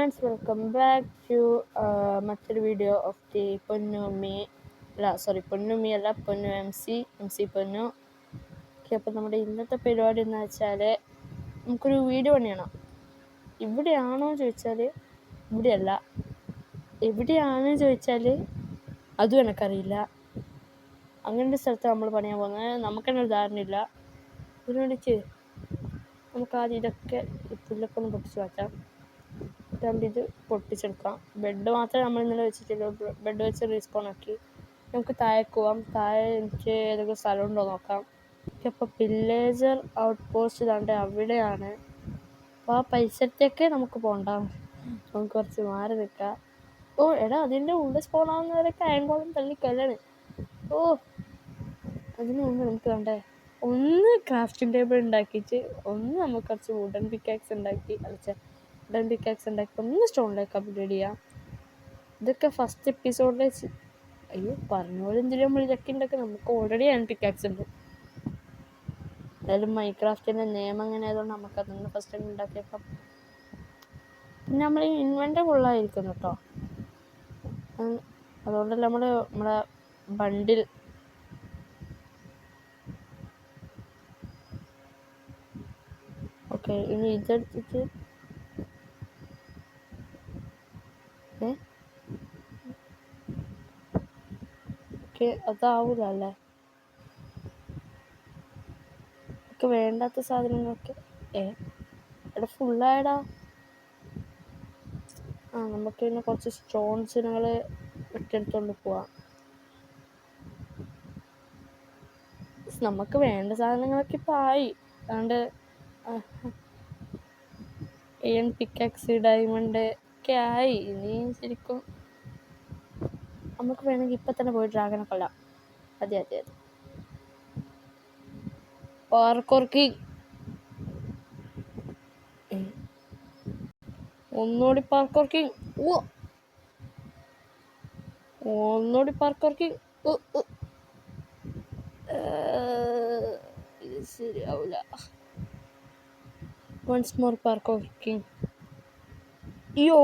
Friends, welcome back to മറ്റൊരു video of the പൊന്നുമ്മി. പൊന്നുമ്മി അല്ല, പൊന്നു എം സി പൊന്നു. ഓക്കെ, അപ്പോൾ നമ്മുടെ ഇന്നത്തെ പരിപാടി എന്ന് വെച്ചാൽ നമുക്കൊരു വീഡിയോ പണിയണം. ഇവിടെയാണോ ചോദിച്ചാൽ ഇവിടെയല്ല, എവിടെയാണെന്ന് ചോദിച്ചാൽ അതും എനിക്കറിയില്ല. അങ്ങനത്തെ സ്ഥലത്ത് നമ്മൾ പണിയാൻ പോകുന്നത്. നമുക്കെന്നെ ഒരു ധാരണയില്ല. ഇതിനു വേണ്ടിയിട്ട് നമുക്ക് ആദ്യം ഇതൊക്കെ പുല്ലൊക്കെ ഒന്ന് പൊട്ടിച്ച് മാറ്റാം. ഇത് പൊട്ടിച്ചെടുക്കാം. ബെഡ് മാത്രമേ നമ്മൾ ഇന്നലെ വെച്ചിട്ടുള്ളൂ. ബെഡ് വെച്ച് റീസ്പോൺ ആക്കി നമുക്ക് താഴേക്ക് പോവാം. താഴെ എനിക്ക് ഏതെങ്കിലും സ്ഥലം ഉണ്ടോ നോക്കാം. അപ്പോൾ വില്ലേജർ ഔട്ട് പോസ്റ്റ് ഇതാണ്ട് അവിടെയാണ്. അപ്പോൾ ആ പരിസരത്തേക്ക് നമുക്ക് പോകണ്ട, നമുക്ക് കുറച്ച് മാറി നിൽക്കാം. ഓ എടാ, അതിൻ്റെ ഉള്ളിൽ സ്പോൺ ആവുന്നവരൊക്കെ അയങ്കോളം തള്ളിക്കല്ലാണ്. ഓ അതിന് മുമ്പ് നമുക്ക് വേണ്ടേ ഒന്ന് ക്രാഫ്റ്റിംഗ് ടേബിൾ ഉണ്ടാക്കിയിട്ട് ഒന്ന് നമുക്ക് കുറച്ച് വുഡൻ പിക്കാക്സ് ഉണ്ടാക്കി ഒന്ന് സ്റ്റോണിലേക്ക് അപ്ഗ്രേഡ് ചെയ്യാം. ഇതൊക്കെ ഫസ്റ്റ് എപ്പിസോഡിൽ അയ്യോ പറഞ്ഞോളൂ, എന്തിനും നമ്മൾ ഇതൊക്കെ ഉണ്ടാക്കി. നമുക്ക് ഓൾറെഡി പിക്കാക്സ് ഉണ്ട്. എന്തായാലും മൈൻക്രാഫ്റ്റിൻ്റെ നിയമം അങ്ങനെ ആയതുകൊണ്ട് നമുക്ക് അതൊന്ന് ഫസ്റ്റ് ടൈം ഉണ്ടാക്കിയേക്കാം. പിന്നെ നമ്മൾ ഈ ഇൻവെൻ്റർ ഫുള്ളായിരിക്കുന്നു കേട്ടോ. അതുകൊണ്ടല്ല നമ്മളെ ബണ്ടിൽ ഓക്കെ. ഇനി ഇതെടുത്തിട്ട് ഓക്കെ, അതാവൂല അല്ലേ. ഒക്കെ വേണ്ടാത്ത സാധനങ്ങളൊക്കെ ഇവിടെ ഫുള്ളായടാ. നമുക്ക് പിന്നെ കുറച്ച് സ്റ്റോൺസിനുകൾ വെട്ടിയെടുത്തോണ്ട് പോവാം. നമുക്ക് വേണ്ട സാധനങ്ങളൊക്കെ ഇപ്പം ആയി. അതുകൊണ്ട് പിക്കാക്സ്, ഡയമണ്ട് ഒക്കെ ആയി. ഇനി ശരിക്കും നമുക്ക് വേണമെങ്കിൽ ഇപ്പം തന്നെ പോയി ഡ്രാഗനെ കൊല്ലാം. അതെ പാർക്കോർക്ക് ഒന്നുകൂടി പാർക്കോർക്ക് ഇത് ശരിയാവില്ല. വൺസ് മോർ പാർക്കോർക്കിംഗ്. അയ്യോ,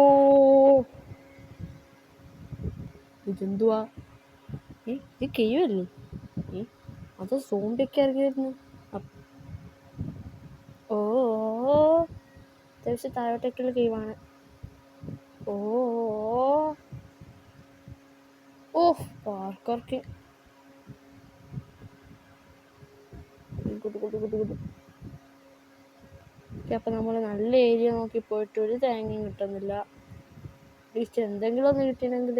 ഇതെന്തുവാ? ഇത് കെയ്യുമല്ലേ? അത് സോംബിയൊക്കെ ഇറങ്ങിയിരുന്നു. ഓ അത്യാവശ്യം താഴോട്ടേക്കുള്ള കെയ്വാണ്. പാർക്കോർക്ക് അപ്പം നമ്മൾ നല്ല ഏരിയ നോക്കി പോയിട്ട് ഒരു തേങ്ങയും കിട്ടുന്നില്ല. അറ്റ്ലീസ്റ്റ് എന്തെങ്കിലും ഒന്ന് കിട്ടിയെങ്കിൽ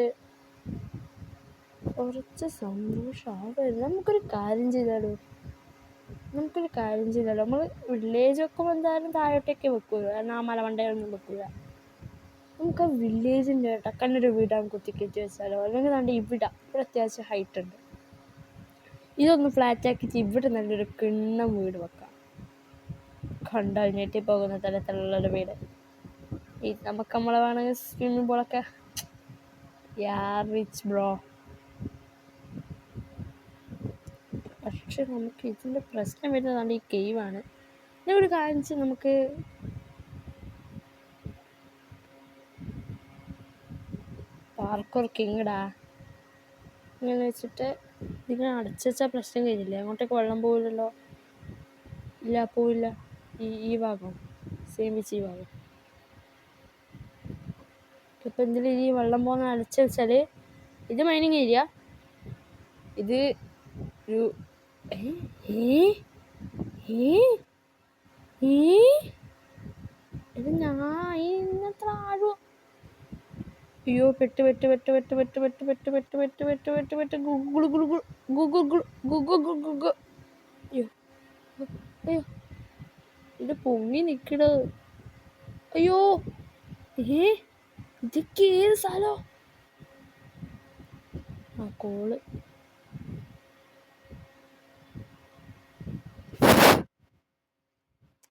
കുറച്ച് സന്തോഷമാകും. നമുക്കൊരു കാര്യം ചെയ്താലോ, നമ്മൾ വില്ലേജ് വെക്കുമ്പോൾ എന്തായാലും താഴോട്ടേക്ക് വെക്കൂല, കാരണം ആ മലമണ്ടയൊന്നും വെക്കൂല. നമുക്ക് ആ വില്ലേജിൻ്റെ ടക്കന്നൊരു വീടാൻ കുത്തിക്കയറ്റി വെച്ചാലോ, അല്ലെങ്കിൽ ഇവിടെ അത്യാവശ്യം ഹൈറ്റ് ഉണ്ട്. ഇതൊന്ന് ഫ്ലാറ്റ് ആക്കിയിട്ട് ഇവിടെ നല്ലൊരു കിണ്ണം വീട് വെക്കാം. കണ്ടാൽ ഞെട്ടി പോകുന്ന തരത്തിലുള്ളൊരു വീട്. നമുക്ക് നമ്മളെ വേണമെങ്കിൽ സ്വിമ്മിംഗ് പൂളൊക്കെ റിച്ച് ബ്രോ. പക്ഷെ നമുക്ക് ഇതിൻ്റെ പ്രശ്നം വരുന്നതാണ് ഈ കേവാണ്. ഞാൻ ഒരു കാര്യം വെച്ചാൽ നമുക്ക് പാർക്കോർ കിങ്ങടാ ഇങ്ങനെ വെച്ചിട്ട് ഇതിങ്ങനെ അടച്ചു വെച്ചാൽ പ്രശ്നം കഴിഞ്ഞില്ലേ. അങ്ങോട്ടേക്ക് വെള്ളം പോവില്ലല്ലോ. ഇല്ല, പോവില്ല. ഈ ഭാഗം സെയിം വെച്ച് ഈ ഭാഗം. ഇപ്പം എന്തെങ്കിലും ഈ വെള്ളം പോകുന്ന അടച്ചു വെച്ചാൽ ഇത് മൈനിങ് ഏരിയ. ഇത് ഒരു ഇത് ഞാൻ ഇന്നത്ര ആഴം. അയ്യോ, പെട്ട് അയ്യോ, ഇത് പൊങ്ങി നിക്കണ. അയ്യോ, ഇതൊക്കെ ഏത് സ്ഥലോ? കോള്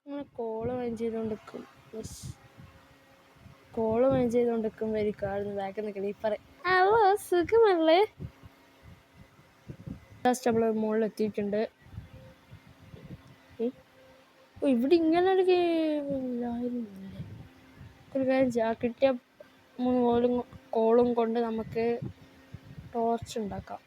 അങ്ങനെ കോള് മൈൻ ചെയ്തോണ്ടിരിക്കും. ബാക്കിൽ നിൽക്കണേ പറയും. ഹലോ, സുഖമല്ലേ? നമ്മൾ മുകളിലെത്തിയിട്ടുണ്ട്. ഇവിടെ ഇങ്ങനെ ഒരു കേവില്ലായിരുന്നില്ലേ? ഒരു കാര്യം ചെയ്യാം, കിട്ടിയ 3 കോളും കൊണ്ട് നമുക്ക് ടോർച്ച് ഉണ്ടാക്കാം.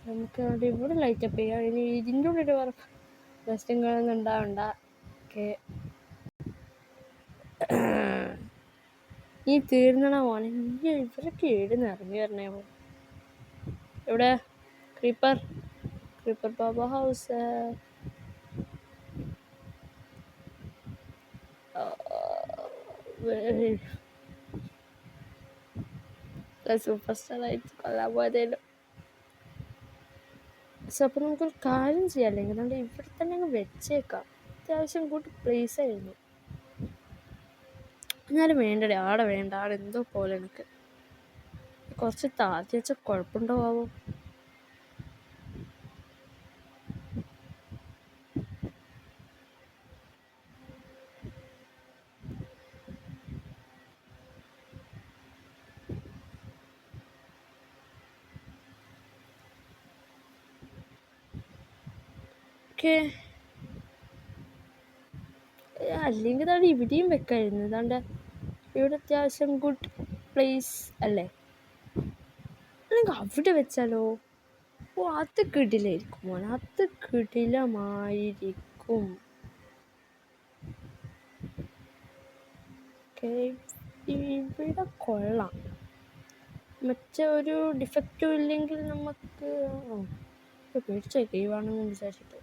നമുക്ക് അവിടെ ഇവിടെ ലൈറ്റപ്പ് ചെയ്യാം. ഇനി ഇതിൻ്റെ ഉള്ളിൽ വർക്ക് റെസ്റ്റിങ്ങളൊന്നും ഉണ്ടാവണ്ട. ഓക്കെ, ഈ തീർന്നണ പോണെ. ഇവരൊക്കെ ഏടുന്ന് ഇറങ്ങി വരണേ. ഇവിടെ ക്രീപ്പർ ബാബ ഹൗസ്. സൂപ്പർ സ്റ്റാർ ആയിട്ട് കൊല്ലാൻ പോയതേലും. അപ്പോൾ നമുക്കൊരു കാര്യം ചെയ്യാം, അല്ലെങ്കിൽ അതുകൊണ്ട് ഇവിടെ തന്നെ അങ്ങ് വെച്ചേക്കാം. അത്യാവശ്യം കൂട്ടി പ്ലേസ് ആയിരുന്നു. എന്നാലും വേണ്ടടേ, ആടെ വേണ്ട. ആടെ എന്തോ പോലെ എനിക്ക് കുറച്ച് താഴ്ത്തി വെച്ചാൽ കുഴപ്പമുണ്ടോ ആവോ. ഓക്കെ, അല്ലെങ്കിൽ ഇതാണ് ഇവിടെയും വെക്കായിരുന്നു. ഇതാണ്ട് ഇവിടെ അത്യാവശ്യം ഗുഡ് പ്ലേസ് അല്ലേ. അല്ലെങ്കിൽ അവിടെ വെച്ചാലോ? ഓ, അത് കിടിലായിരിക്കും മോനെ, അത് കിടിലമായിരിക്കും. ഇവിടെ കൊള്ളാം. മറ്റേ ഒരു ഡിഫക്റ്റും ഇല്ലെങ്കിൽ നമുക്ക് പേടിച്ച ഗെയിമാണെന്ന് വിചാരിച്ചിട്ട്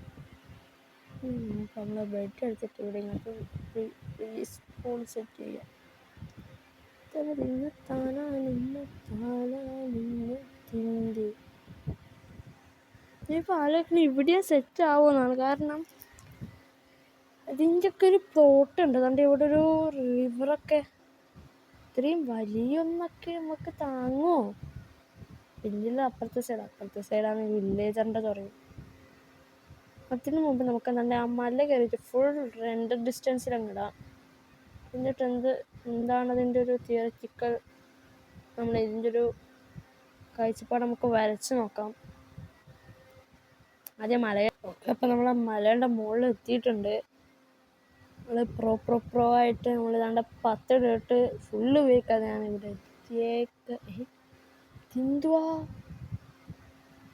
നമ്മളെ ബെഡ് എടുത്തിട്ട് ഇവിടെ ഇങ്ങോട്ട് സ്പൂൺ സെറ്റ് ചെയ്യാം. ഇനിയിപ്പോൾ ആലോചിക്കണം ഇവിടെയും സെറ്റ് ആവുമെന്നാണ്. കാരണം അതിൻ്റെയൊക്കെ ഒരു പ്ലോട്ട് ഉണ്ട്. അതുകൊണ്ട് ഇവിടെ ഒരു റിവറൊക്കെ ഇത്രയും വലിയൊന്നൊക്കെ നമുക്ക് താങ്ങുമോ? വലിയ അപ്പുറത്തെ സൈഡാണ് വില്ലേജറിൻ്റെ തുടങ്ങി. അതിന് മുമ്പ് നമുക്ക് എന്താ ആ മല കയറിയിട്ട് ഫുൾ റെൻഡർ ഡിസ്റ്റൻസിലങ്ങിടാം. എന്നിട്ട് എന്താണ് അതിൻ്റെ ഒരു തിയററ്റിക്കൽ, നമ്മൾ ഇതിൻ്റെ ഒരു കാഴ്ചപ്പാട് നമുക്ക് വരച്ച് നോക്കാം. ആദ്യം മല. അപ്പം നമ്മൾ ആ മലയുടെ മുകളിൽ എത്തിയിട്ടുണ്ട്. നമ്മൾ പ്രോ ആയിട്ട് നമ്മൾ ഇതാണ്ട് 10 ഡേട്ട് ഫുള്ള് ഉപയോഗിക്കാതെയാണ് ഇവിടെ എത്തിയേക്ക്. എന്തുവാ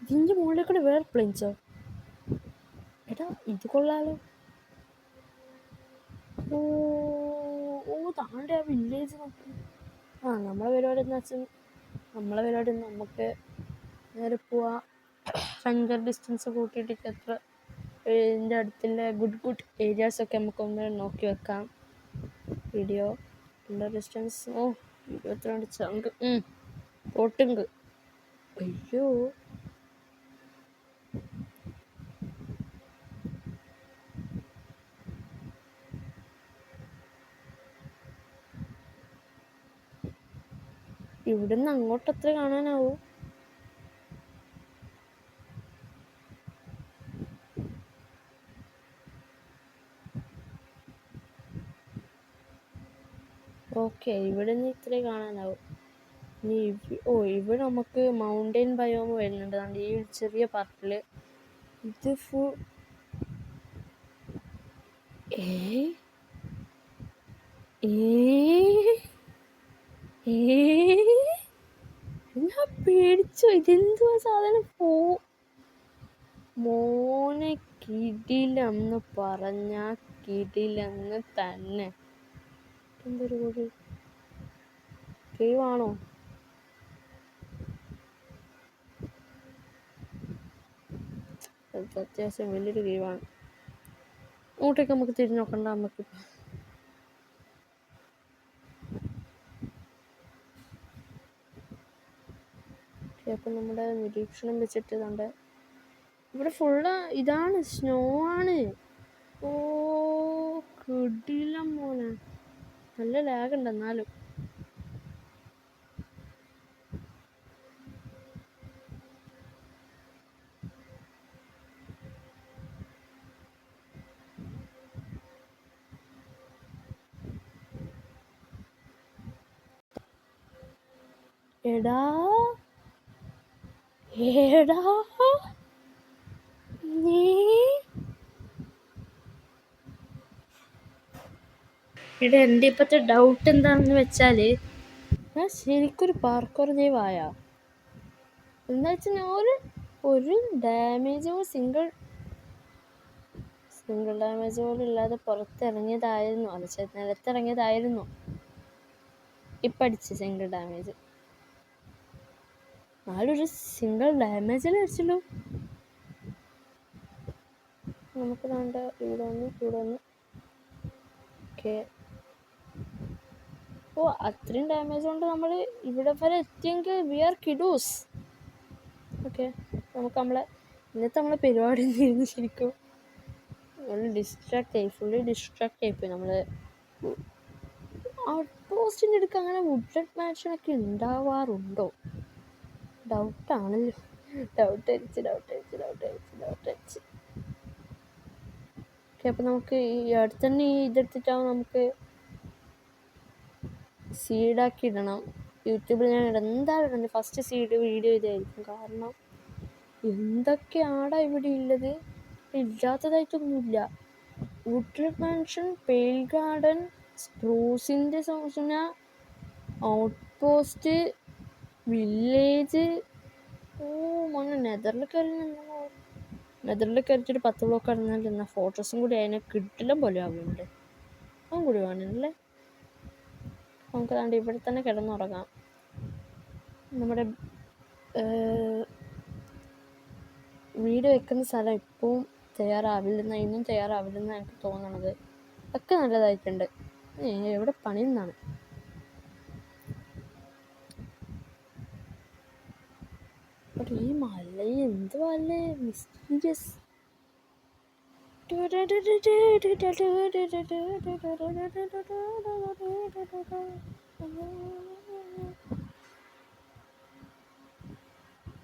ഇതിൻ്റെ മുകളിൽ കൂടെ വേറെ പ്ലെയിൻസോ? എടാ ഇത് കൊള്ളാലോ. ഓ താണ്ടെ ആ വില്ലേജ് നോക്കി. നമ്മളെ പരിപാടി എന്ന് വെച്ചാൽ നമുക്ക് നേരെ പോവാ. ഫെൻഡർ ഡിസ്റ്റൻസ് കൂട്ടിയിട്ട് എത്ര ഇതിൻ്റെ അടുത്തുള്ള ഗുഡ് ഏരിയാസൊക്കെ നമുക്കൊന്ന് നോക്കി വെക്കാം. വീഡിയോ ഫെൻഡർ ഡിസ്റ്റൻസ് 22 ചങ്ക് പോട്ടുങ്ക്. അയ്യോ, ഇവിടുന്ന് അങ്ങോട്ട് എത്ര കാണാനാവും? ഓക്കെ, ഇവിടെ നിന്ന് ഇത്രേ കാണാനാവും. ഇനി ഇവിടെ നമുക്ക് മൗണ്ടെയിൻ ബയോം വരുന്നുണ്ട്. അതുകൊണ്ട് ഈ ചെറിയ പാർട്ടിൽ ഇത് ഞാൻ പേടിച്ചു. ഇതെന്തുവാ സാധനം? മോനെ കിടിലെന്ന് പറഞ്ഞ കിടിലെന്ന് തന്നെ. എന്തൊരു കൂടി കേവാണോ? അത്യാവശ്യം വലിയൊരു കേവാണ്. അങ്ങോട്ടേക്ക് നമുക്ക് തിരിഞ്ഞു നോക്കണ്ട. നമുക്കിപ്പോൾ അപ്പം നമ്മുടെ നിരീക്ഷണം വെച്ചിട്ട് ഇതാണ്ട് ഇവിടെ ഫുള്ള് ഇതാണ്, സ്നോ ആണ്. ഓ കിടിലം മോനെ, നല്ല ലാഗുണ്ട്. എന്നാലും എടാ എടാ നീ എടാ എൻ്റെ ഇപ്പോഴത്തെ ഡൗട്ട് എന്താണെന്ന് വെച്ചാൽ ഞാൻ ശരിക്കൊരു പാർക്കോർ ദൈവമായ എന്താ വെച്ചാൽ ഞാൻ ഒരു ഡാമേജോ സിംഗിൾ ഡാമേജ് പോലും ഇല്ലാതെ പുറത്തിറങ്ങിയതായിരുന്നു. അത് നിലത്തിറങ്ങിയതായിരുന്നു. ഇപ്പം അടിച്ച് സിംഗിൾ ഡാമേജ്. നാലൊരു സിംഗിൾ ഡാമേജിൽ അടിച്ചല്ലോ. നമുക്ക് വേണ്ട ഇവിടെ വന്ന് ഓക്കെ. ഓ അത്രയും ഡാമേജ് കൊണ്ട് നമ്മൾ ഇവിടെ വരെ എത്തിയെങ്കിൽ വി ആർ കിഡൂസ്. ഓക്കെ, നമുക്ക് ഇന്നത്തെ നമ്മളെ പരിപാടി എന്തായിരുന്നു ശരിക്കും? ഫുള്ളി ഡിസ്ട്രാക്ട് ആയിപ്പോയി. നമ്മൾ ഔട്ട് പോസ്റ്റിൻ്റെ അടുക്ക് അങ്ങനെ വുഡഡ് മാച്ചിനൊക്കെ ഉണ്ടാവാറുണ്ടോ? ഡൗട്ടാണല്ലോ. ഡൗട്ട് അടിച്ച് ഓക്കെ. അപ്പം നമുക്ക് ഈ അടുത്ത് തന്നെ ഈ ഇതെടുത്തിട്ടാവും നമുക്ക് സീഡാക്കി ഇടണം. യൂട്യൂബിൽ ഞാൻ എന്തായാലും ഇടുന്നത് ഫസ്റ്റ് സീഡ് വീഡിയോ ഇതായിരിക്കും. കാരണം എന്തൊക്കെയാടാ ഇവിടെ ഉള്ളത്, ഇല്ലാത്തതായിട്ടൊന്നുമില്ല. വുഡഡ് മാൻഷൻ, പെയിൽ ഗാർഡൻ, സ്പ്രൂസിൻ്റെ സൂചന, ഔട്ട് പോസ്റ്റ്, വില്ലേജ്. ഓ മോനെ നെതറിൽ കയറിച്ചിട്ട് 10 ബ്ലോക്ക് ഇറങ്ങിയാൽ എന്നാൽ ഫോട്ടോസും കൂടി അതിനെ കിട്ടില്ല പോലെ ആവുന്നുണ്ട്. അതും കൂടി വേണമല്ലേ? നമുക്ക് താണ്ട് ഇവിടെ തന്നെ കിടന്നുറങ്ങാം. നമ്മുടെ വീട് വെക്കുന്ന സ്ഥലം ഇന്നും തയ്യാറാവില്ലെന്ന് എനിക്ക് തോന്നണത്. ഒക്കെ നല്ലതായിട്ടുണ്ട്. എവിടെ പണിയെന്നാണ്. ഈ മല എന്ത് മല മിസ്റ്റീരിയസ്.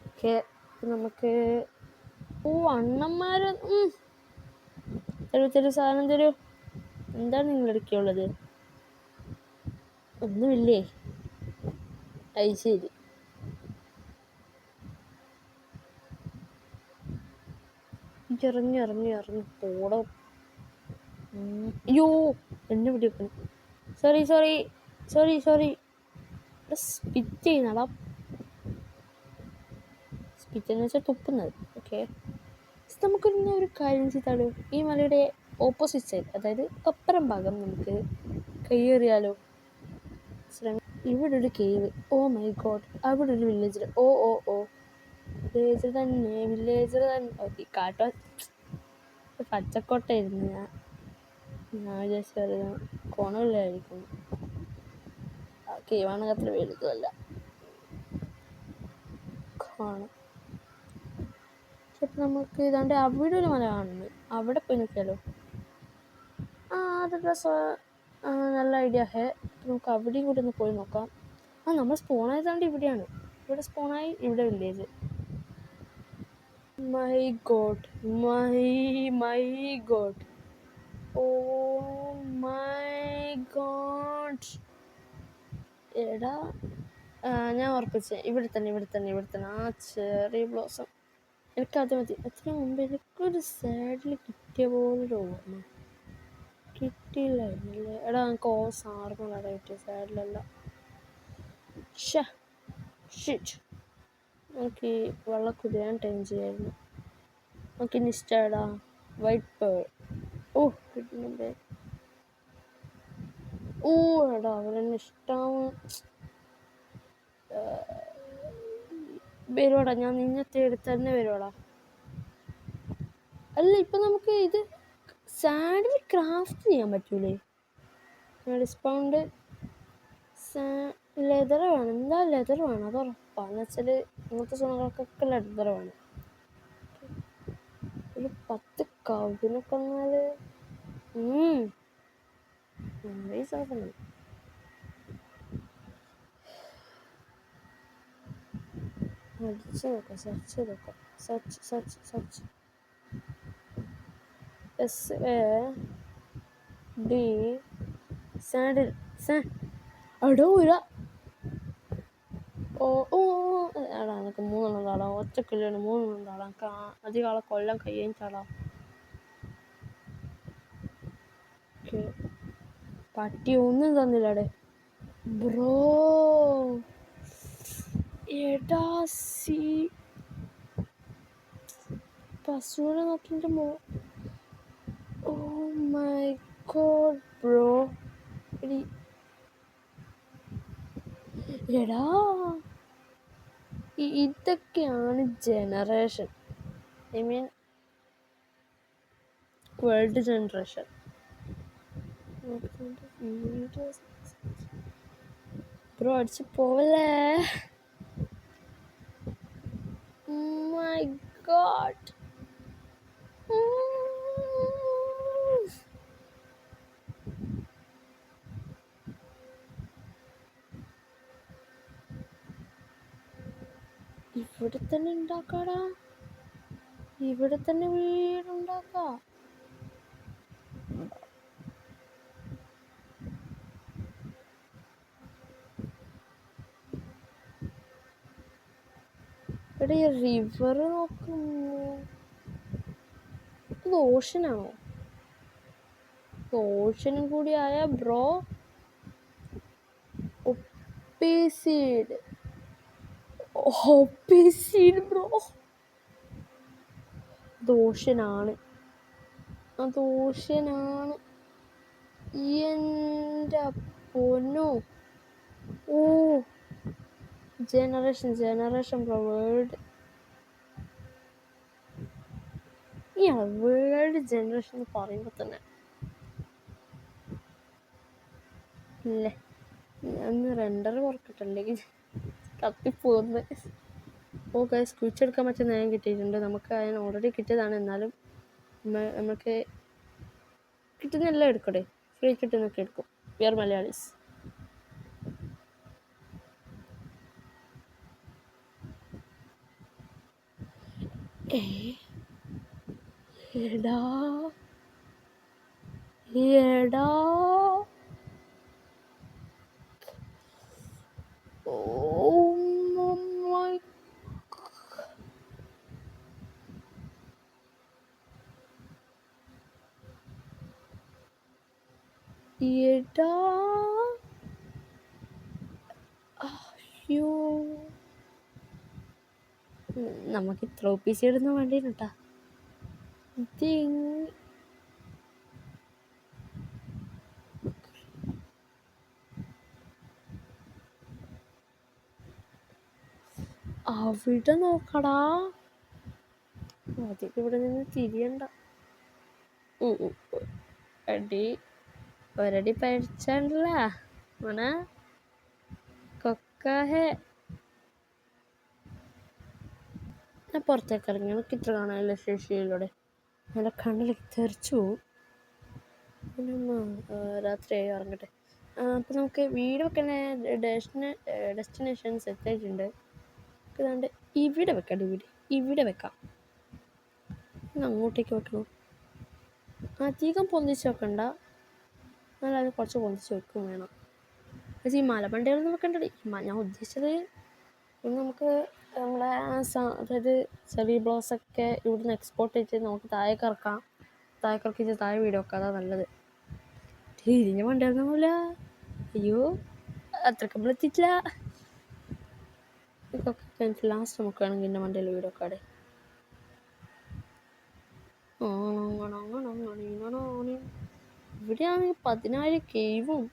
ഓക്കെ, നമുക്ക് അണ്ണന്മാർ തരൂ സാധനം തരൂ. എന്താണ് നിങ്ങളെടുക്കുള്ളത്? ഒന്നുമില്ലേ? അത് ശരി. ഇറങ്ങി പോടോ. അയ്യോ എന്നെ പിടിക്കണം. Sorry spit ചെയ്യുന്നടാ. സ്പിറ്റ് എന്ന് വെച്ചാൽ തുപ്പുന്നത്. ഓക്കെ, നമുക്കൊരു കാര്യം ചെയ്താലോ? ഈ മലയുടെ ഓപ്പോസിറ്റ് സൈഡ്, അതായത് അപ്പുറം ഭാഗം നമുക്ക് കയ്യേറിയാലോ? ഇവിടെ ഒരു കേവ്. Oh my God. അവിടെ ഒരു വില്ലേജർ. ഓ വില്ലേജർ തന്നെ. ഓക്കെ, കാട്ടോ പച്ചക്കോട്ടയായിരുന്നു. ഞാൻ വിചാരിച്ചത് കോണുകളിലായിരിക്കും. കേവാണെങ്കിൽ അത്ര വലുതല്ല. കാണും. അപ്പം നമുക്ക് ഇതാണ്ട് അവിടെ ഒരു മല കാണുന്നു. അവിടെ പോയി നോക്കിയാലോ? അത് നല്ല ഐഡിയ ഹേ. നമുക്ക് അവിടെയും കൂടി ഒന്ന് പോയി നോക്കാം. നമ്മൾ സ്പോണായതാണ്ട് ഇവിടെയാണ്. ഇവിടെ സ്പോണായി, ഇവിടെ village. My God oh my God. എടാ ഞാൻ ഉറപ്പിച്ചേ ഇവിടെ തന്നെ. ആ ചെറിയ ബ്ലോസം എനിക്കത് മതി. അതിന് മുമ്പ് എനിക്കൊരു സൈഡിൽ കിട്ടിയ പോലൊരു ഓർമ്മ കിട്ടിയില്ലായിരുന്നല്ലേ? എടാ നമുക്ക് സാർമലാണ് കിട്ടിയ സൈഡിലല്ല. ഷിറ്റ്. നമുക്ക് ഈ വെള്ളക്കുതിരാൻ ടൈം ചെയ്യായിരുന്നു. നമുക്ക് ഇനി ഇഷ്ടമാടാ വൈറ്റ് പേൾ. കിട്ടുന്നുണ്ട്. എടാ അവരെന്നെ ഇഷ്ടമാവും. വരുവാടാ, ഞാൻ നിന്നത്തെ എടുത്ത് തന്നെ വരുവാടാ. അല്ല ഇപ്പം നമുക്ക് ഇത് സാഡിൽ ക്രാഫ്റ്റ് ചെയ്യാൻ പറ്റൂലേ? ഡിസ്കൗണ്ട് ലെതർ വേണം. എന്താ ലെതർ വേണം? അത് ഉറപ്പാന്ന് വെച്ചാൽ ഇങ്ങനത്തെ സാധനങ്ങൾക്കൊക്കെ ലെതർ വേണം. ഒരു 10 കവിനൊക്കെ വന്നാൽ സാധനം. അടിച്ച് നോക്കാം, സെർച്ച് ചെയ്ത് നോക്കാം. സെർച്ച് SAD സാഡിൽ. അടോ ഓ എടാ എനിക്ക് 3 താടാ ഒറ്റക്കില്ലാണ് 3 താടാ എനിക്ക് അധികം ആളെ കൊല്ലം കഴിയാൻ പട്ടി ഒന്നും തന്നില്ലടെ ബ്രോ എടാ പശുവിനെ നോക്കിൻ്റെ ഓ മൈ ഗോഡ് ബ്രോ എടാ ഇതൊക്കെയാണ് generation I mean world generation bro അടിച്ച് പോവല്ലേ മൈ ഗോഡ് ഇവിടെ തന്നെ ഉണ്ടാക്കാടാ ഇവിടെ തന്നെ വീടുണ്ടാക്കാം ഇവിടെ ഈ റിവർ നോക്കുന്നു ഇത് ഓഷനാണോ ഓഷനും കൂടി ആയ ബ്രോ ഒപ്പീസീഡ് ബ്രോ ദോഷനാണ് എൻ്റെ പൊന്നോ ഓ ജനറേഷൻ ബ്രോ വേൾഡ് ജനറേഷൻ എന്ന് പറയുമ്പോൾ തന്നെ ഇല്ലേ ഞാൻ റെൻഡർ കുറക്കട്ടല്ലെങ്കിൽ കത്തിപ്പോകുന്നത് ഓ ഗൈസ് കുഴിച്ചെടുക്കാൻ പറ്റുന്ന നേരം കിട്ടിയിട്ടുണ്ട് നമുക്ക് അതിന് ഓൾറെഡി കിട്ടിയതാണ് എന്നാലും നമുക്ക് കിട്ടുന്നെല്ലാം എടുക്കട്ടെ ഫ്രീ കിട്ടുന്നൊക്കെ എടുക്കും വി ആർ മലയാളീസ് എടാ എടാ അയ്യോ നമുക്ക് ഇത്ര ഓപ്പീസ് ഇടുന്ന വേണ്ടിട്ടാ അവിടെ നോക്കടാ അതൊക്കെ ഇവിടെ നിന്ന് തിരിയണ്ട ഒരടി പഠിച്ചല്ല മോനെ കൊക്കാഹേ ഞാൻ പുറത്തേക്ക് ഇറങ്ങി എനിക്ക് ഇത്ര കാണാനുള്ള ശേഷിയിലൂടെ നല്ല കണ്ണിലേക്ക് തെറിച്ചു രാത്രിയായി ഇറങ്ങട്ടെ അപ്പം നമുക്ക് വീട് വെക്കുന്ന ഡെസ്റ്റിനേഷൻ സെറ്റ് ആയിട്ടുണ്ട് അതുകൊണ്ട് ഇവിടെ വെക്കാം ഇവിടെ വെക്കാം അങ്ങോട്ടേക്ക് വെക്കണം അധികം പൊന്തിച്ച് വെക്കണ്ട എന്നാലും അത് കുറച്ച് പൊന്തിച്ച് വെക്കും വേണം പക്ഷേ ഈ മലമണ്ടയിലൊന്നും വെക്കണ്ടേ ഞാൻ ഉദ്ദേശിച്ചത് നമുക്ക് നമ്മളെ അതായത് ചെറിയ ബ്ലോസൊക്കെ ഇവിടുന്ന് എക്സ്പോർട്ട് ചെയ്ത് നമുക്ക് താഴേക്ക് ഇറക്കിച്ച് താഴെ വീട് വെക്കാം അതാ നല്ലത് തിരിഞ്ഞ മണ്ടയൊന്നുമില്ല അയ്യോ അത്രക്ക് നമ്മൾ എത്തിയിട്ടില്ല ഇതൊക്കെ കഴിഞ്ഞിട്ട് ലാസ്റ്റ് നമുക്ക് വേണമെങ്കിൽ എൻ്റെ മണ്ടയിൽ വീട് വെക്കാടെ ഇവിടെയാണെങ്കിൽ 14 കേവും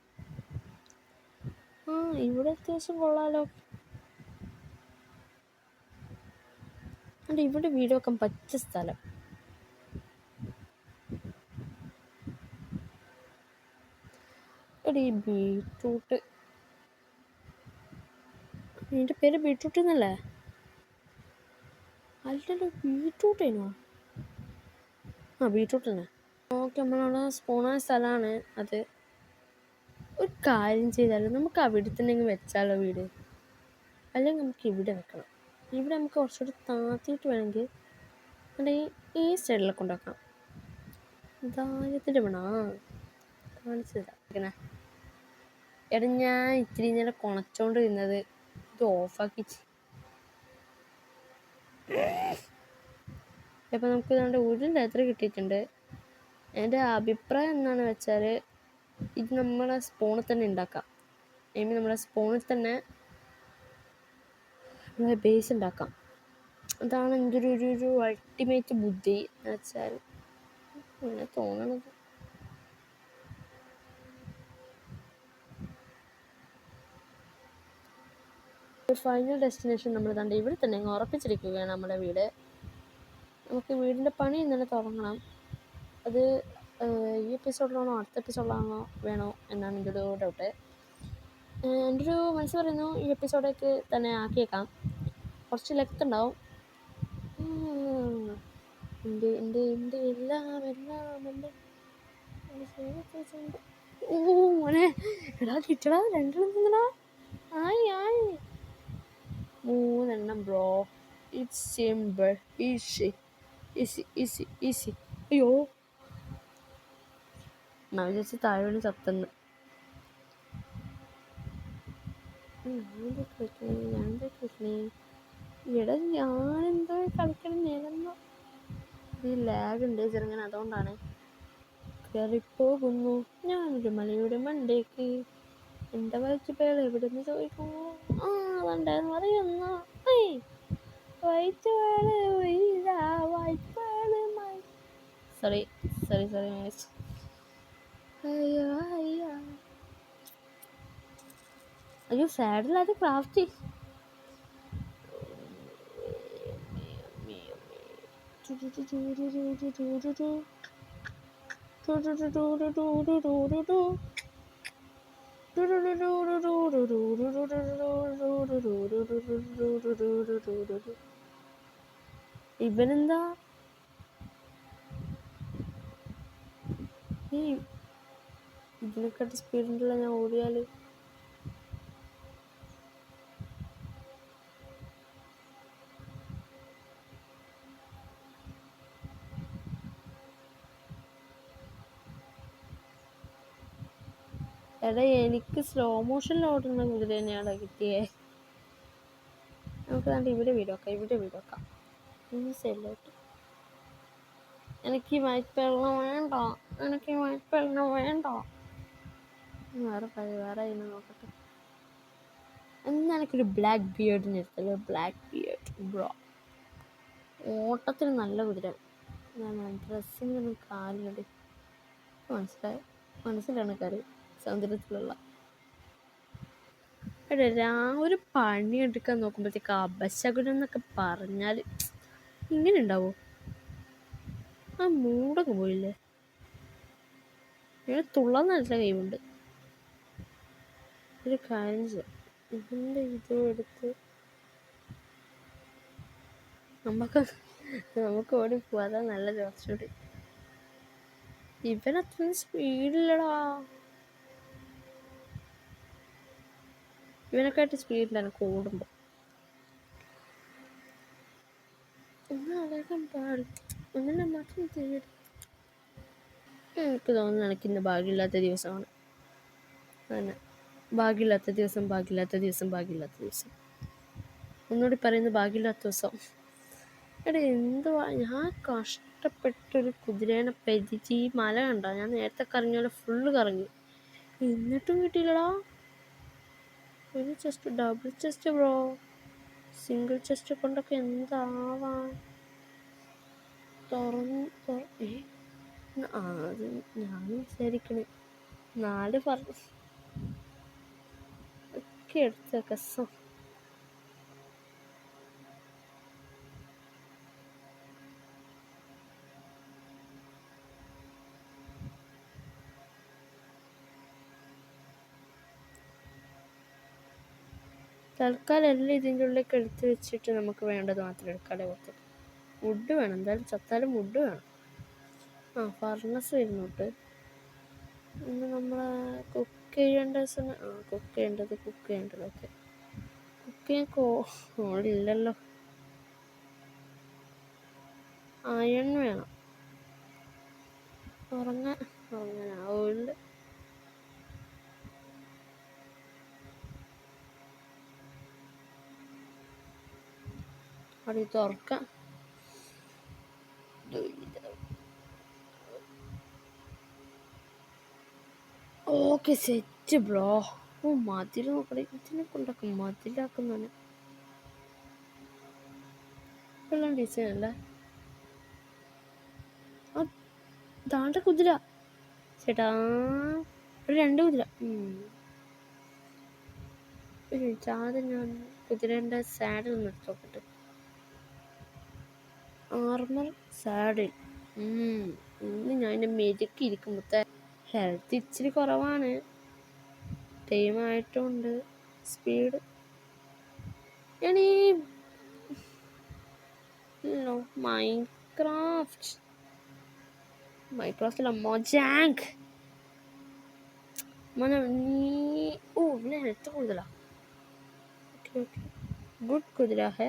ഇവിടെ അത്യാവശ്യം കൊള്ളാലോ ഇവിടെ വീട് വെക്കാൻ പറ്റിയ സ്ഥലം എടി ബീട്രൂട്ട് നിന്റെ പേര് ബീട്രൂട്ട് എന്നല്ലേ അല്ലല്ലോ ബീട്രൂട്ടേനോ ബീട്രൂട്ട് തന്നെ ഓക്കെ നമ്മളവിടെ സ്പോണായ സ്ഥലമാണ് അത് ഒരു കാര്യം ചെയ്താലും നമുക്ക് അവിടെ തന്നെ വെച്ചാലോ വീട് അല്ലെങ്കിൽ നമുക്ക് ഇവിടെ വെക്കണം ഇവിടെ നമുക്ക് കുറച്ചുകൂടി താത്തിയിട്ട് വേണമെങ്കിൽ ഈ സൈഡിലൊക്കെ ഉണ്ടാക്കാം ദാര്യത്തിൻ്റെ വേണോ കാണിച്ചു തരാം എടാ ഞാൻ ഇത്തിരി നേരം കുണച്ചോണ്ടിരുന്നത് ഇത് ഓഫാക്കി. അപ്പം നമുക്ക് ഇതുകൊണ്ട് ഒരു ലെതർ കിട്ടിയിട്ടുണ്ട്. എൻ്റെ അഭിപ്രായം എന്താണെന്ന് വെച്ചാൽ ഇത് നമ്മളെ സ്പൂണിൽ തന്നെ ഉണ്ടാക്കാം. നമ്മളെ സ്പൂണിൽ തന്നെ നമ്മളെ ബേസ് ഉണ്ടാക്കാം. അതാണ് എൻ്റെ ഒരു അൾട്ടിമേറ്റ് ബുദ്ധി എന്ന് വെച്ചാൽ അങ്ങനെ തോന്നണത്. ഫൈനൽ ഡെസ്റ്റിനേഷൻ നമ്മൾ കണ്ട് ഇവിടെ തന്നെ ഉറപ്പിച്ചിരിക്കുകയാണ് നമ്മുടെ വീട്. നമുക്ക് വീടിൻ്റെ പണി ഇന്നലെ തുടങ്ങണം. അത് ഈ എപ്പിസോഡിലാണോ അടുത്ത എപ്പിസോഡിലാണോ വേണോ എന്നാണ് എൻ്റെ ഒരു ഡൗട്ട്. എൻ്റെ ഒരു മനസ്സ് പറയുന്നു ഈ എപ്പിസോഡേക്ക് തന്നെ ആക്കിയേക്കാം. കുറച്ച് ലെങ്ത് ഉണ്ടാവും. എൻ്റെ എല്ലാം എൻ്റെ മോനെ എടാ കിട്ടടാ 2 എണ്ണം ആയി 3 എണ്ണം ബ്രോ. It's simple easy. അയ്യോ ഞാൻ വിചാരിച്ച് താഴെ വീണ് ചത്തെന്ന്. എടാ ഞാനെന്തോ കളിക്കണം നേരെന്നോ. ഈ ലാഗ് ഉണ്ട് ചെറുങ്ങനെ, അതുകൊണ്ടാണ്. കയറിപ്പോകുന്നു ഞാനൊരു മലയുടെ മണ്ടേക്ക്. എൻ്റെ വയറ്റുപേൾ എവിടെ നിന്ന് ചോദിക്കുന്നു. അതുണ്ടായിരുന്നു പറയുന്നു സോറി അയ്യോ സാഡിലായിട്ട് ക്രാഫ്റ്റ്. ഇവനെന്താ ഈ ഇതിനെക്കാട്ട് സ്പീഡിലുള്ള ഞാൻ ഓടിയാല് എടാ എനിക്ക് സ്ലോ മോഷനിൽ ഓടുന്ന കുതിര തന്നെയാണ് കിട്ടിയേ. നമുക്ക് കണ്ട് ഇവിടെ വീടൊക്കാം ഈ സൈഡിലോട്ട്. എനിക്ക് ഈ വൈറ്റ് വെള്ളം വേണ്ട. വേറെ ഇന്ന് നോക്കട്ടെ. എന്നാ എനിക്കൊരു ബ്ലാക്ക് ബിയർഡിന് എടുത്തല്ലോ. ബ്ലാക്ക് ബിയർഡ് ബ്രോ ഓട്ടത്തിന് നല്ല കുതിര. ഡ്രസ്സിങ്ങൊന്നും കാലിലടി മനസ്സിലാണ് കറി സൗന്ദര്യത്തിലുള്ള. എടാ ഒരു പണി എടുക്കാൻ നോക്കുമ്പോഴത്തേക്ക് അപശകുനം എന്നൊക്കെ പറഞ്ഞാൽ ഇങ്ങനെ ഉണ്ടാവോ? ആ മൂടൊക്കെ പോയില്ലേ. തുള്ളാൻ നല്ല കൈവുണ്ട്. ഒരു കാര്യം ചെയ്യാം, ഇതിൻ്റെ ഇതും എടുത്ത് നമുക്ക് ഓടി പോവാതെ നല്ല കുറച്ചുകൂടി. ഇവനത്രയും സ്പീഡില്ലടാ. ഇവനൊക്കെയായിട്ട് സ്പീഡിലാണ് കൂടുമ്പോൾ. ഒന്നഴകാൻ പാടും അങ്ങനെ മാത്രം തേടി. എനിക്ക് തോന്നുന്നു എനിക്കിന്ന് ഭാഗ്യമില്ലാത്ത ദിവസമാണ്. തന്നെ ഭാഗ്യമില്ലാത്ത ദിവസം. ഒന്നുകൂടി പറയുന്നത് ഭാഗ്യമില്ലാത്ത ദിവസം. എടാ എന്തുവാ ഞാൻ കഷ്ടപ്പെട്ടൊരു കുതിരേനെ പെതിച്ച് ഈ മല കണ്ടോ? ഞാൻ നേരത്തെ കറങ്ങിയ പോലെ ഫുള്ള് കറങ്ങി, എന്നിട്ടും കിട്ടിയില്ലടാ. ഒരു chest, double chest bro. Single chest കൊണ്ടൊക്കെ എന്താവാൻ. അത് ഞാൻ വിചാരിക്കണേ 4 പറഞ്ഞു ഒക്കെ എടുത്ത കസം. തൽക്കാലം എല്ലാം ഇതിൻ്റെ ഉള്ളിലേക്ക് എടുത്ത് വെച്ചിട്ട് നമുക്ക് വേണ്ടത് മാത്രം എടുക്കാതെ കൊടുത്തു. വുഡ് വേണം, എന്തായാലും ചത്താലും വുഡ് വേണം. ഫർണസ് വരുന്നുണ്ട്. ഇന്ന് നമ്മളെ കുക്ക് ചെയ്യേണ്ടത് ഓക്കെ. കുക്ക് ചെയ്യാൻ കോളില്ലല്ലോ. അയൺ വേണം. ഉറങ്ങാനാവില്ല. അവിടെ തുറക്കാം. Okay set bro. ഓ മതിൽ നോക്കണേ, ഇതിനെ കൊണ്ടൊക്കെ മതിലാക്കുന്നതാണ്. എല്ലാം ഡിസൈൻ അല്ലേ. ആ താണ്ട കുതിര ചേട്ടാ, ഒരു 2 കുതിര. ആദ്യം ഞാൻ കുതിരേൻ്റെ സാഡിൽ ഒന്ന് എടുത്ത് നോക്കട്ടെ. Armour saddle. ഇന്ന് ഞാൻ എൻ്റെ മെരുക്കി ഇരിക്കുമ്പോഴത്തെ ഹെൽത്ത് ഇച്ചിരി കുറവാണ്. ടൈമായിട്ടുണ്ട്. സ്പീഡ് എണീ മൈൻക്രാഫ്റ്റിലെ മൊജാങ്ക് നീ. ഓ ഇവിടെ ഹെൽത്ത് കൂടുതലാ. ഓക്കെ ഗുഡ് കുതിര ഹേ.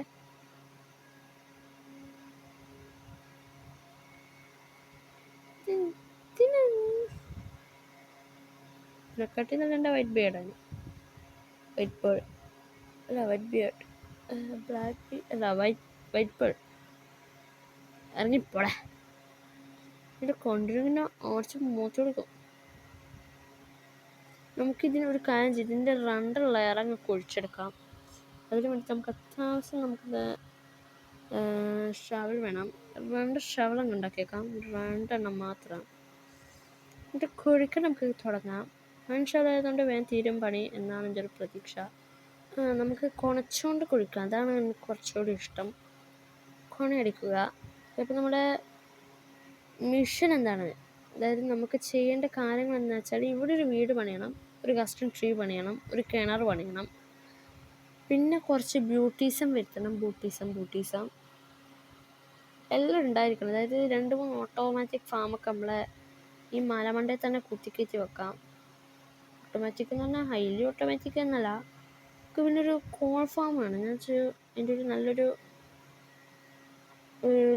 ഇതിനെക്കാട്ടി നല്ല എൻ്റെ വൈറ്റ് ബിയർഡാണ്. വൈറ്റ് പേൾ അല്ല, വൈറ്റ് ബിയർഡ്, ബ്ലാക്ക് അല്ല, വൈറ്റ് പേൾ. ഇറങ്ങിപ്പോടെ. ഇതിൻ്റെ കൊണ്ടുവരുന്ന ഓർച്ച് മൂത്ത് കൊടുക്കും. നമുക്കിതിനൊരു കാര്യം ചെയ്ത് ഇതിൻ്റെ 2 ലെയറങ്ങ് കുഴിച്ചെടുക്കാം. അതിന് വേണ്ടി നമുക്ക് അത്യാവശ്യം നമുക്ക് ഷവൽ വേണം. 2 ഷവലങ്ങ് ഉണ്ടാക്കിയേക്കാം, 2 എണ്ണം മാത്രം. എന്നിട്ട് കുഴിക്കാൻ നമുക്ക് തുടങ്ങാം. 1 ഷവൽ ആയതുകൊണ്ട് വേഗം തീരും പണി എന്നാണ് എൻ്റെ ഒരു പ്രതീക്ഷ. നമുക്ക് കുണച്ചുകൊണ്ട് കുഴിക്കാം, അതാണ് എനിക്ക് കുറച്ചുകൂടി ഇഷ്ടം. കൊണയടിക്കുക. ഇപ്പം നമ്മുടെ മിഷൻ എന്താണ്, അതായത് നമുക്ക് ചെയ്യേണ്ട കാര്യങ്ങൾ എന്താ വെച്ചാൽ, ഇവിടെ ഒരു വീട് പണിയണം, ഒരു കസ്റ്റം ട്രീ പണിയണം, ഒരു കിണർ പണിയണം, പിന്നെ കുറച്ച് ബ്യൂട്ടീസം വരുത്തണം. ബ്യൂട്ടീസം എല്ലാം ഉണ്ടായിരിക്കണം. അതായത് 2-3 ഓട്ടോമാറ്റിക് ഫാമൊക്കെ നമ്മളെ ഈ മലമണ്ടയിൽ തന്നെ കുത്തിക്കയറ്റി വെക്കാം. ഓട്ടോമാറ്റിക് എന്ന് പറഞ്ഞാൽ ഹൈലി ഓട്ടോമാറ്റിക് എന്നല്ല. നമുക്ക് പിന്നെ ഒരു കോൾ ഫാം ആണ്. എന്ന് വെച്ചാൽ എൻ്റെ ഒരു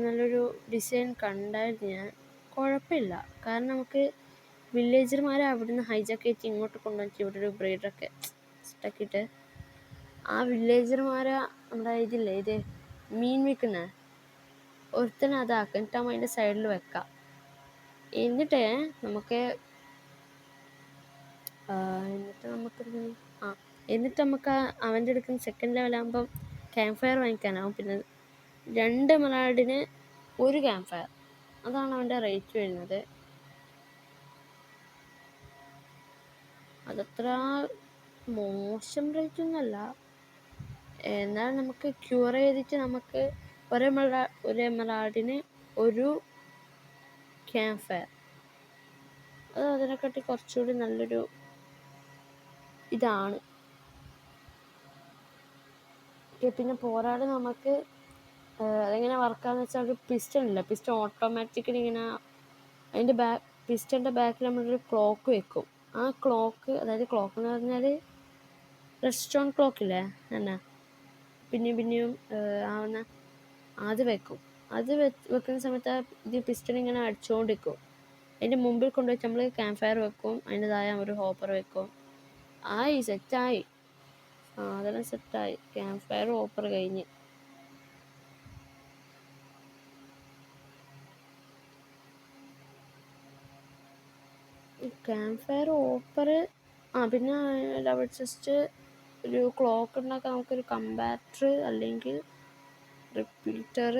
നല്ലൊരു ഡിസൈൻ കണ്ടായിരുന്നു ഞാൻ. കുഴപ്പമില്ല, കാരണം നമുക്ക് വില്ലേജർമാരെ അവിടുന്ന് ഹൈജാക്ക് ചെയ്ത് ഇങ്ങോട്ട് കൊണ്ടുവന്നിട്ട് ഇവിടെ ഒരു ബ്രീഡറൊക്കെ സെറ്റാക്കിയിട്ട് ആ വില്ലേജർമാരെ നമ്മുടെ ഇതില്ലേ, ഇത് മീൻ വിൽക്കുന്ന ഒരുത്തനെ അതാക്കുക. എന്നിട്ടാകുമ്പോൾ അതിൻ്റെ സൈഡിൽ വെക്കാം. എന്നിട്ട് നമുക്ക് അവൻ്റെ അടുക്കുന്ന സെക്കൻഡ് ലെവലാകുമ്പം ക്യാമ്പ് ഫയർ വാങ്ങിക്കാനാവും. പിന്നെ 2 എമറാൾഡിന് 1 ക്യാമ്പ് ഫയർ, അതാണ് അവൻ്റെ റേറ്റ് വരുന്നത്. അതത്ര മോശം റേറ്റ് ഒന്നുമല്ല. എന്നാൽ നമുക്ക് ക്യൂർ ചെയ്തിട്ട് നമുക്ക് ഒരു എമറാൾഡിന് 1 ക്യാമ്പ് ഫയർ, അത് അതിനെക്കാട്ടി കുറച്ചുകൂടി നല്ലൊരു ഇതാണ്. പിന്നെ പോരാതെ നമുക്ക് അതെങ്ങനെ വർക്കാന്ന് വെച്ചാൽ, ഒരു പിസ്റ്റൺ ഇല്ല, പിസ്റ്റൺ ഓട്ടോമാറ്റിക്കലി ഇങ്ങനെ അതിൻ്റെ പിസ്റ്റൻ്റെ ബാക്കിൽ നമ്മളൊരു ക്ലോക്ക് വെക്കും. ആ ക്ലോക്ക്, അതായത് ക്ലോക്ക് എന്ന് പറഞ്ഞാൽ റെസ്റ്റോൺ ക്ലോക്കില്ലേ എന്നാ, പിന്നെയും ആവുന്ന അത് വെക്കും. അത് വെക്കുന്ന സമയത്ത് ഇത് പിസ്റ്റൺ ഇങ്ങനെ അടിച്ചുകൊണ്ടിരിക്കും. അതിൻ്റെ മുമ്പിൽ കൊണ്ടുവച്ച് നമ്മൾ ക്യാമ്പ് ഫയർ വെക്കും, അതിൻ്റെതായ ഒരു ഹോപ്പർ വെക്കും. സെറ്റായി, സാധനം സെറ്റായി. ക്യാമ്പ് ഫയർ ഹോപ്പർ കഴിഞ്ഞ്. Camp fire hopper. പിന്നെ ഡബിൾ ചെസ്റ്റ്, ഒരു ക്ലോക്ക് ഉണ്ടാക്കാൻ നമുക്കൊരു കമ്പാറ്റർ അല്ലെങ്കിൽ റിപ്പീറ്റർ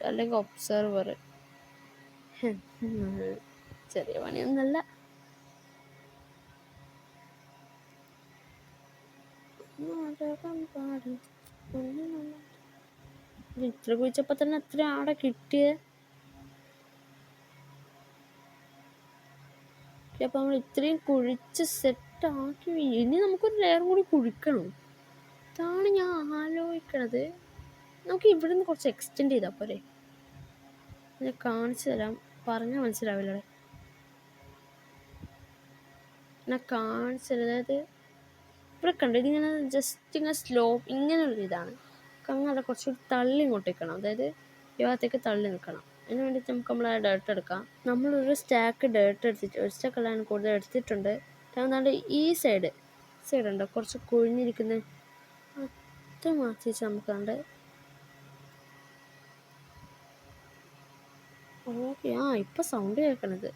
അല്ലെങ്കിൽ ഒബ്സർവർ. ചെറിയ പണിയൊന്നല്ല. ഇത്ര കുഴിച്ചപ്പോൾ തന്നെ എത്ര ആടെ കിട്ടിയേ. അപ്പം നമ്മൾ ഇത്രയും കുഴിച്ച് സെറ്റാക്കി, ഇനി നമുക്കൊരു ലെയർ കൂടി കുഴിക്കണം. ഇതാണ് ഞാൻ ആലോചിക്കണത്. നമുക്ക് ഇവിടെ നിന്ന് കുറച്ച് എക്സ്റ്റെൻഡ് ചെയ്താൽ പോരെ. ഞാൻ കാണിച്ചു തരാം, പറഞ്ഞാൽ മനസ്സിലാവില്ലേ. ഞാൻ കാണിച്ചു തരാം. അതായത് ഇവിടെ കണ്ടു, ഇതിങ്ങനെ ജസ്റ്റ് ഇങ്ങനെ സ്ലോപ്പ് ഇങ്ങനെയുള്ളൊരു ഇതാണ്. അങ്ങനെ കുറച്ചുകൂടി തള്ളി ഇങ്ങോട്ട് നിൽക്കണം, അതായത് ഈ ഭാഗത്തേക്ക് തള്ളി നിൽക്കണം. അതിന് വേണ്ടിയിട്ട് നമുക്ക് നമ്മളെ ഡേർട്ട് എടുക്കാം. നമ്മളൊരു സ്റ്റാക്ക് ഡേർട്ട് എടുത്തിട്ട്, ഒരു സ്റ്റാക്കെല്ലാം കൂടുതൽ എടുത്തിട്ടുണ്ട്. അതുകൊണ്ട് ഈ സൈഡ് ഉണ്ടോ കുറച്ച് കുഴിഞ്ഞിരിക്കുന്നത്, അത് മാറ്റി വെച്ച് നമുക്കുണ്ട് ഓക്കെ, ഇപ്പൊ സൗണ്ട് കേൾക്കണത്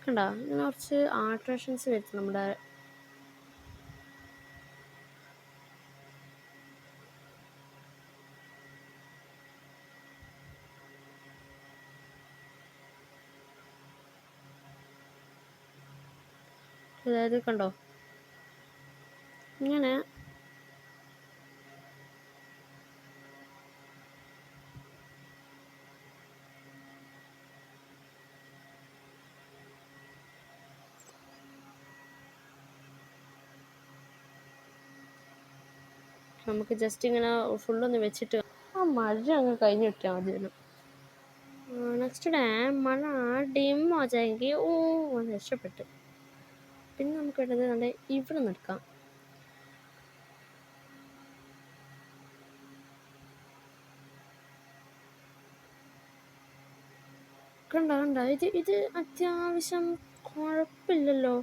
കണ്ട. കുറച്ച് ആൾട്രേഷൻസ് വരുത്തും നമ്മുടെ അതായത് കണ്ടോ ഇങ്ങനെ നമുക്ക് ജസ്റ്റ് ഇങ്ങനെ ഫുള്ളൊന്ന് വെച്ചിട്ട് മഴ അങ്ങ് കഴിഞ്ഞ് കിട്ടിയാൽ മതിയല്ലോ. നെക്സ്റ്റ് ഡേ മഴ ഡിം ആചായെങ്കിൽ രക്ഷപ്പെട്ട്. പിന്നെ നമുക്ക് വേണ്ടത് നമ്മുടെ ഇവിടെ നിൽക്കാം. കണ്ട ഇത് അത്യാവശ്യം കുഴപ്പമില്ലല്ലോ.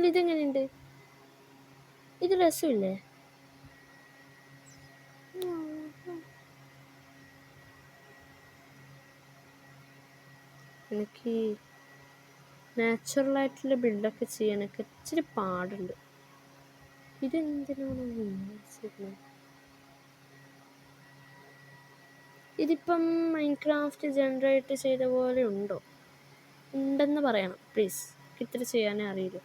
ഇതെങ്ങനെയുണ്ട്? ഇത് രസമില്ലേ? എനിക്ക് നാച്ചുറലായിട്ടുള്ള ബിൽഡൊക്കെ ചെയ്യാനൊക്കെ ഇച്ചിരി പാടുണ്ട്. ഇതെന്തിനാണ് ഇതിപ്പം മൈൻക്രാഫ്റ്റ് ജനറേറ്റ് ചെയ്ത പോലെ ഉണ്ടെന്ന് പറയണം പ്ലീസ്. ഇത്ര ചെയ്യാനേ അറിയില്ല.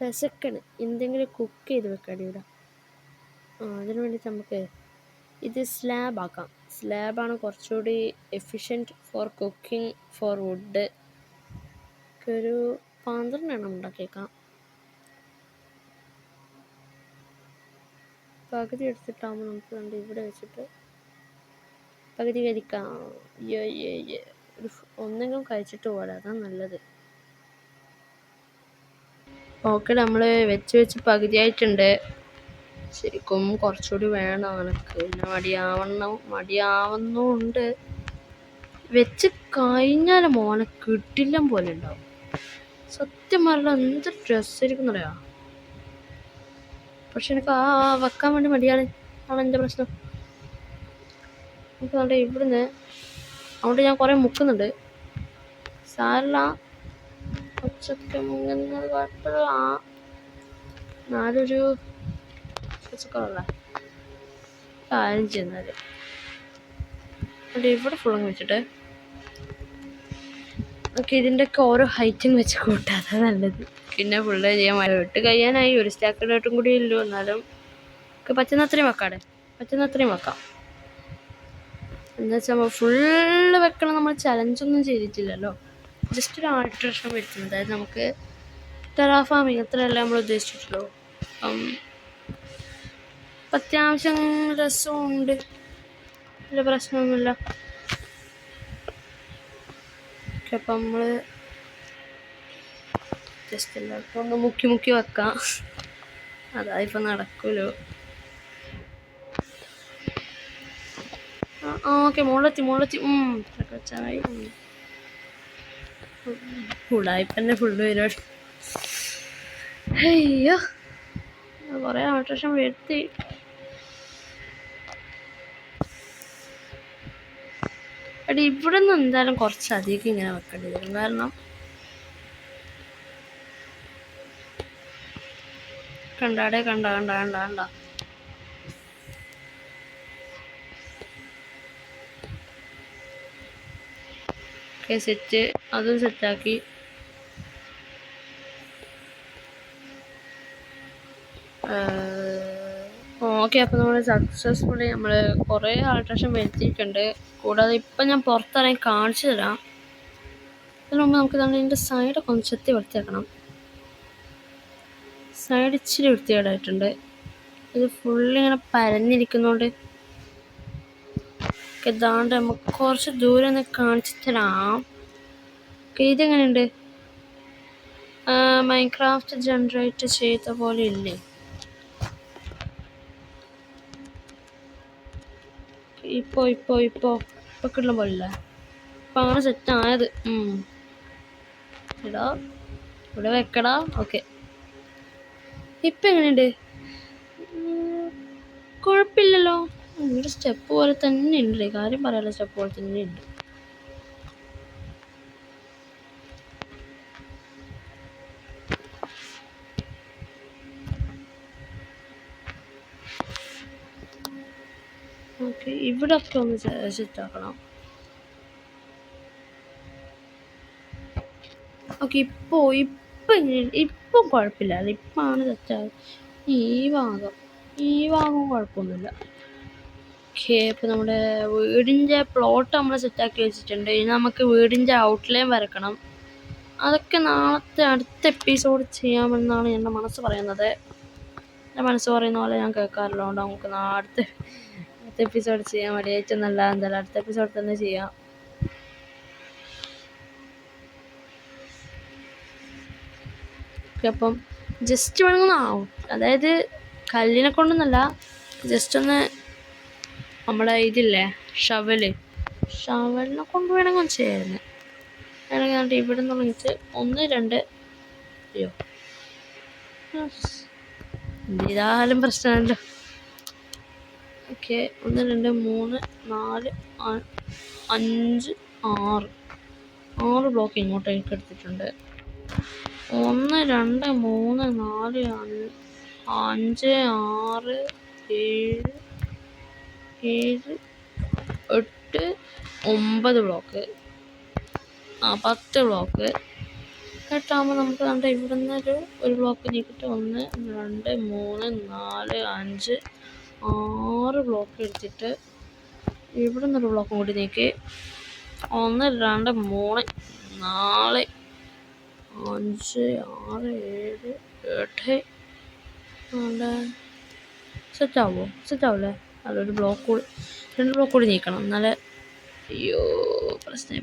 വിശക്കണ്, എന്തെങ്കിലും കുക്ക് ചെയ്ത് വെക്കാടി ഇവിടെ. അതിനു വേണ്ടിയിട്ട് നമുക്ക് ഇത് സ്ലാബ് ആക്കാം. സ്ലാബാണ് കുറച്ചുകൂടി efficient for cooking for wood. ഒരു 12 എണ്ണം ഉണ്ടാക്കിയേക്കാം. പകുതി എടുത്തിട്ടാകുമ്പോൾ നമുക്ക് കണ്ട് ഇവിടെ വെച്ചിട്ട് പകുതി കഴിക്കാം. ഒന്നെങ്കിലും കഴിച്ചിട്ട് പോലെ, അതാണ് നല്ലത്. ഓക്കെ, നമ്മൾ വെച്ച് പകുതിയായിട്ടുണ്ട്. ശരിക്കും കുറച്ചുകൂടി വേണം എനിക്ക്. പിന്നെ മടിയാവുന്നുണ്ട്. വെച്ച് കഴിഞ്ഞാൽ മോനെ കിട്ടില്ല പോലെ ഉണ്ടാവും. സത്യം പറഞ്ഞാൽ എന്ത് ഡ്രസ്സായിരിക്കും. പക്ഷെ എനിക്ക് വെക്കാൻ വേണ്ടി മടിയാണ്. എൻ്റെ പ്രശ്നം. നമുക്ക് അവിടെ ഇവിടുന്ന് അതുകൊണ്ട് ഞാൻ കുറേ മുക്കുന്നുണ്ട്. സാരല്ല, കുറച്ചൊക്കെ മുങ്ങുന്നത് കുഴപ്പമില്ല. നാലൊരു കുറച്ചൊക്കെയുള്ള കാര്യം ചെയ്യുന്നത്. അതുകൊണ്ട് ഇവിടെ ഫുള്ളങ്ങ് വെച്ചിട്ട് നമുക്ക് ഇതിൻ്റെയൊക്കെ ഓരോ ഹൈറ്റും വെച്ച് കൂട്ടാം, അതാണ് നല്ലത്. പിന്നെ ഫുള്ള് ചെയ്യാൻ ഇട്ട് കഴിയാനായി. ഒരു സ്റ്റാക്ക് ഇട്ടും കൂടി ഇല്ലു. എന്നാലും പറ്റുന്നത്രയും വെക്കാം. എന്നുവെച്ചാൽ നമ്മൾ ഫുള്ള് വെക്കണം. നമ്മൾ ചലഞ്ചൊന്നും ചെയ്തിട്ടില്ലല്ലോ. ജസ്റ്റ് ഒരു ആൾട്രേഷൻ വരുത്തുന്നത്. അതായത് നമുക്ക് ടെറാഫാമിങ് അത്രയല്ല നമ്മൾ ഉദ്ദേശിച്ചിട്ടുള്ളൂ. അത്യാവശ്യം രസമുണ്ട്, വലിയ പ്രശ്നമൊന്നുമില്ല. അപ്പം നമ്മൾ ജസ്റ്റ് എല്ലാവർക്കും ഒന്ന് മുക്കി വെക്കാം. അതായിപ്പോൾ നടക്കുമല്ലോ. ഓക്കെ, മുകളിലെത്തി. ചായ ഫുള്ളായിപ്പന്നെ ഫുള്ള് പരിപാടി. അയ്യോ, കുറേ ആൾട്രേഷൻ വരുത്തി. ഇവിടെ നിന്ന് എന്തായാലും കുറച്ചധികം ഇങ്ങനെ വെക്കേണ്ടി വരും. കാരണം കണ്ട സെറ്റ്, അതും സെറ്റാക്കി. ഓക്കെ, അപ്പോൾ നമ്മൾ സക്സസ്ഫുള്ളി നമ്മൾ കുറേ ആൾട്രേഷൻ വരുത്തിയിട്ടുണ്ട്. കൂടാതെ ഇപ്പം ഞാൻ പുറത്തിറങ്ങി കാണിച്ചു തരാം. അതിന് മുമ്പ് നമുക്ക് ഇതിൻ്റെ സൈഡൊക്കെ ഒന്ന് ചെത്തി വൃത്തിയാക്കണം. സൈഡ് ഇച്ചിരി വൃത്തികേടായിട്ടുണ്ട്. ഇത് ഫുള്ളിങ്ങനെ പരന്നിരിക്കുന്നതുകൊണ്ട് ഇതാണ്ട് നമുക്ക് കുറച്ച് ദൂരം ഒന്ന് കാണിച്ചു തരാം. ഇതെങ്ങനെയുണ്ട്? മൈൻക്രാഫ്റ്റ് ജനറേറ്റ് ചെയ്ത പോലെ ഇല്ലേ? ഇപ്പോൾ കിട്ടുന്ന പോലില്ല. ഇപ്പം അങ്ങനെ സെറ്റായത്. എടാ ഇവിടെ വെക്കടാ. ഓക്കെ, ഇപ്പം എങ്ങനെയുണ്ട്? കുഴപ്പമില്ലല്ലോ. ഇവിടെ സ്റ്റെപ്പ് പോലെ തന്നെ ഉണ്ട്, കാര്യം പറയാനുള്ള സ്റ്റെപ്പ് പോലെ തന്നെ ഉണ്ട്. ഓക്കെ, ഇവിടെ ഒക്കെ ഒന്ന് സെറ്റാക്കണം. ഓക്കെ, ഇപ്പം എങ്ങനെയുണ്ട്? ഇപ്പം കുഴപ്പമില്ല, ഇപ്പമാണ് സെറ്റായത്. ഈ ഭാഗം കുഴപ്പമൊന്നുമില്ല. ഓക്കെ, ഇപ്പം നമ്മുടെ വീടിൻ്റെ പ്ലോട്ട് നമ്മൾ സെറ്റാക്കി വെച്ചിട്ടുണ്ട്. ഇനി നമുക്ക് വീടിൻ്റെ ഔട്ട്ലൈൻ വരക്കണം. അതൊക്കെ നാളത്തെ അടുത്ത എപ്പിസോഡ് ചെയ്യാമെന്നാണ് എൻ്റെ മനസ്സ് പറയുന്നത്. എൻ്റെ മനസ്സ് പറയുന്ന പോലെ ഞാൻ കേൾക്കാറുള്ളതുകൊണ്ട് നമുക്ക് അടുത്ത എപ്പിസോഡ് ചെയ്യാൻ വേണ്ടി ഏറ്റവും നല്ല എന്തായാലും അടുത്ത എപ്പിസോഡ് തന്നെ ചെയ്യാം. അപ്പം ജസ്റ്റ് വേണമെന്ന് അതായത് കല്ലിനെ കൊണ്ടൊന്നല്ല, ജസ്റ്റ് ഒന്ന് നമ്മുടെ ഇതില്ലേ ഷവലിനെ കൊണ്ട് വേണമെങ്കിൽ ചെയ്യായിരുന്നു. വേണമെങ്കിൽ ഇവിടെ നിന്ന് തുടങ്ങിയിട്ട് 1 2 അയ്യോ ഇതായാലും പ്രശ്നമല്ലോ. ഓക്കെ, 1 2 3 4 5 6 ബ്ലോക്ക് ഇങ്ങോട്ടേക്ക് എടുത്തിട്ടുണ്ട്. 1 2 3 4 5 6 7 8 9 ബ്ലോക്ക്, 10 ബ്ലോക്ക് കേട്ടാകുമ്പോൾ നമുക്ക് കണ്ട ഇവിടെ നിന്ന് ഒരു ബ്ലോക്ക് നീക്കിയിട്ട് 1 2 3 4 5 6 ബ്ലോക്ക് എടുത്തിട്ട് ഇവിടെ നിന്നൊരു ബ്ലോക്കും കൂടി നീക്കി 1 2 3 4 5 6 7 8 സെറ്റാവില്ലേ? അതൊരു ബ്ലോക്ക് കൂടി 2 ബ്ലോക്ക് കൂടി നീക്കണം, എന്നാലേ. അയ്യോ പ്രശ്നമായി.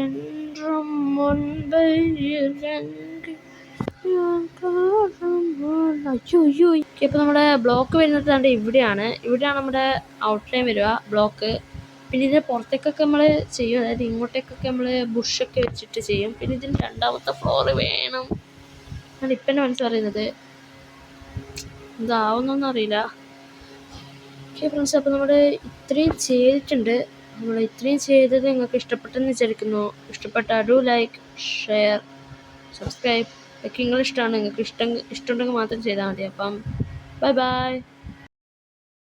என்றும் முன்பை അയ്യോ. ഇപ്പം നമ്മുടെ ബ്ലോക്ക് വരുന്നത് ഇവിടെയാണ് നമ്മുടെ ഔട്ട്ലൈൻ വരിക ബ്ലോക്ക്. പിന്നെ ഇതിന് പുറത്തേക്കൊക്കെ നമ്മൾ ചെയ്യും, അതായത് ഇങ്ങോട്ടേക്കൊക്കെ നമ്മൾ ബുഷൊക്കെ വെച്ചിട്ട് ചെയ്യും. പിന്നെ ഇതിന് 2ാമത്തെ ഫ്ലോർ വേണം എന്നാണ് ഇപ്പം എൻ്റെ മനസ്സ് പറയുന്നത്. ഇതാവുന്നൊന്നും അറിയില്ല. ഓക്കെ ഫ്രണ്ട്സ്, അപ്പോൾ നമ്മൾ ഇത്രയും ചെയ്തിട്ടുണ്ട്. നമ്മൾ ഇത്രയും ചെയ്തത് നിങ്ങൾക്ക് ഇഷ്ടപ്പെട്ടെന്ന് വിചാരിക്കുന്നു. ഇഷ്ടപ്പെട്ടാൽ ലൈക്ക്, ഷെയർ, സബ്സ്ക്രൈബ് ഒക്കെ നിങ്ങളിഷ്ടമാണ്. നിങ്ങൾക്ക് ഇഷ്ടമുണ്ടെങ്കിൽ മാത്രം ചെയ്താൽ മതി. അപ്പം ബൈ.